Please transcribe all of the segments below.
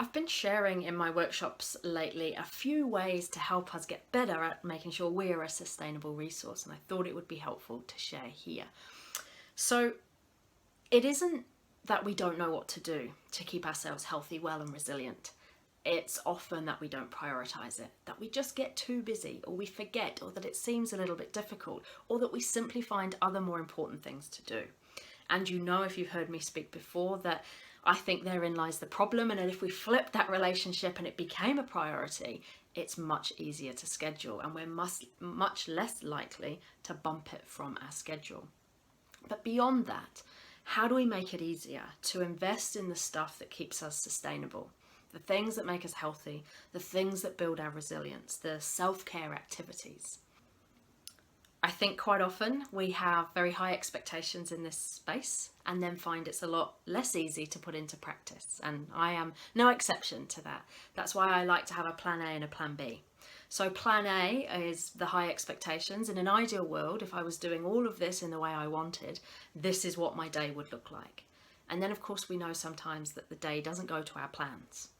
I've been sharing in my workshops lately a few ways to help us get better at making sure we're a sustainable resource, and I thought it would be helpful to share here. So it isn't that we don't know what to do to keep ourselves healthy, well and resilient. It's often that we don't prioritise it, that we just get too busy, or we forget, or that it seems a little bit difficult, or that we simply find other more important things to do. And you know, if you've heard me speak before, that I think therein lies the problem, and that if we flip that relationship and it became a priority, it's much easier to schedule, and we're much less likely to bump it from our schedule. But beyond that, how do we make it easier to invest in the stuff that keeps us sustainable? The things that make us healthy, the things that build our resilience, the self-care activities. I think quite often we have very high expectations in this space and then find it's a lot less easy to put into practice. And I am no exception to that. That's why I like to have a plan A and a plan B. So plan A is the high expectations. In an ideal world, if I was doing all of this in the way I wanted, this is what my day would look like. And then of course we know sometimes that the day doesn't go to our plans.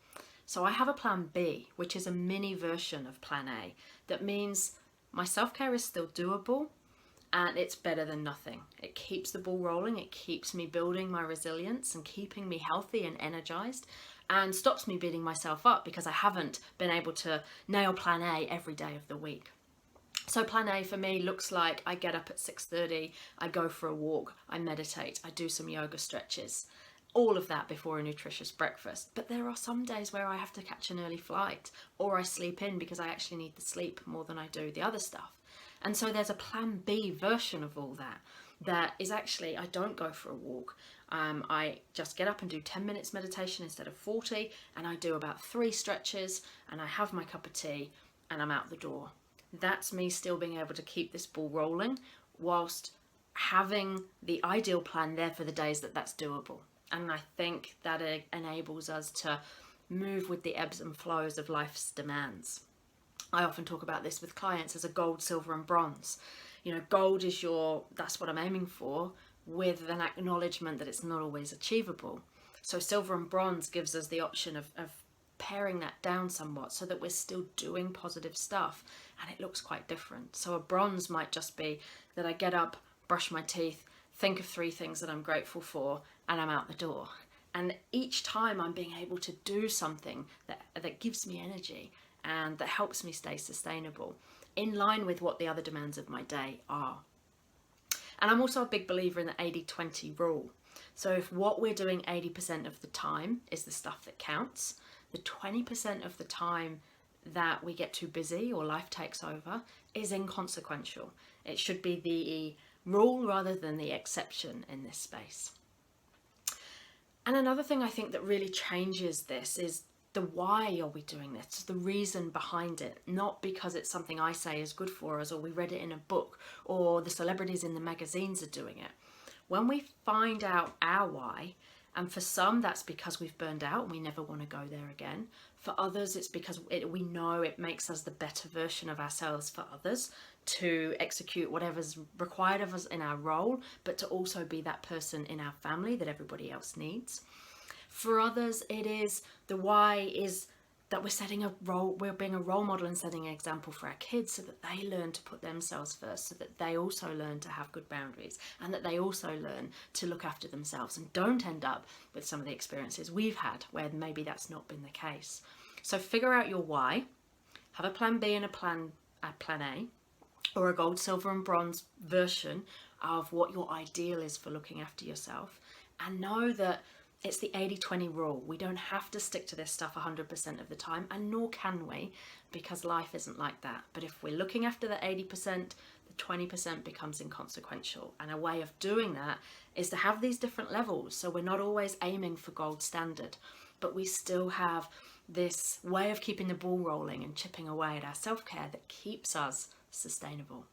So I have a plan B, which is a mini version of plan A. That means my self-care is still doable and it's better than nothing. It keeps the ball rolling, it keeps me building my resilience and keeping me healthy and energized, and stops me beating myself up because I haven't been able to nail plan A every day of the week. So plan A for me looks like I get up at 6:30, I go for a walk, I meditate, I do some yoga stretches. All of that before a nutritious breakfast. But there are some days where I have to catch an early flight, or I sleep in because I actually need the sleep more than I do the other stuff. And so there's a plan B version of all that, that is actually, I don't go for a walk. I just get up and do 10 minutes meditation instead of 40, and I do about 3 stretches, and I have my cup of tea, and I'm out the door. That's me still being able to keep this ball rolling whilst having the ideal plan there for the days that that's doable. And I think that it enables us to move with the ebbs and flows of life's demands. I often talk about this with clients as a gold, silver and bronze. You know, gold is that's what I'm aiming for, with an acknowledgement that it's not always achievable. So silver and bronze gives us the option of paring that down somewhat so that we're still doing positive stuff and it looks quite different. So a bronze might just be that I get up, brush my teeth, think of 3 things that I'm grateful for, and I'm out the door. And each time I'm being able to do something that gives me energy and that helps me stay sustainable, in line with what the other demands of my day are. And I'm also a big believer in the 80-20 rule. So if what we're doing 80% of the time is the stuff that counts, the 20% of the time that we get too busy or life takes over is inconsequential. It should be the rule rather than the exception in this space. And another thing I think that really changes this is the why are we doing this, the reason behind it, not because it's something I say is good for us or we read it in a book or the celebrities in the magazines are doing it. When we find out our why, and for some that's because we've burned out and we never want to go there again. For others it's because we know it makes us the better version of ourselves for others, to execute whatever's required of us in our role, but to also be that person in our family that everybody else needs. For others it is, the why is that we're being a role model and setting an example for our kids so that they learn to put themselves first, so that they also learn to have good boundaries and that they also learn to look after themselves and don't end up with some of the experiences we've had where maybe that's not been the case. So figure out your why, have a plan B and a plan A, or a gold, silver and bronze version of what your ideal is for looking after yourself, and know that it's the 80-20 rule. We don't have to stick to this stuff 100% of the time, and nor can we, because life isn't like that. But if we're looking after the 80%, the 20% becomes inconsequential. And a way of doing that is to have these different levels. So we're not always aiming for gold standard, but we still have this way of keeping the ball rolling and chipping away at our self-care that keeps us sustainable.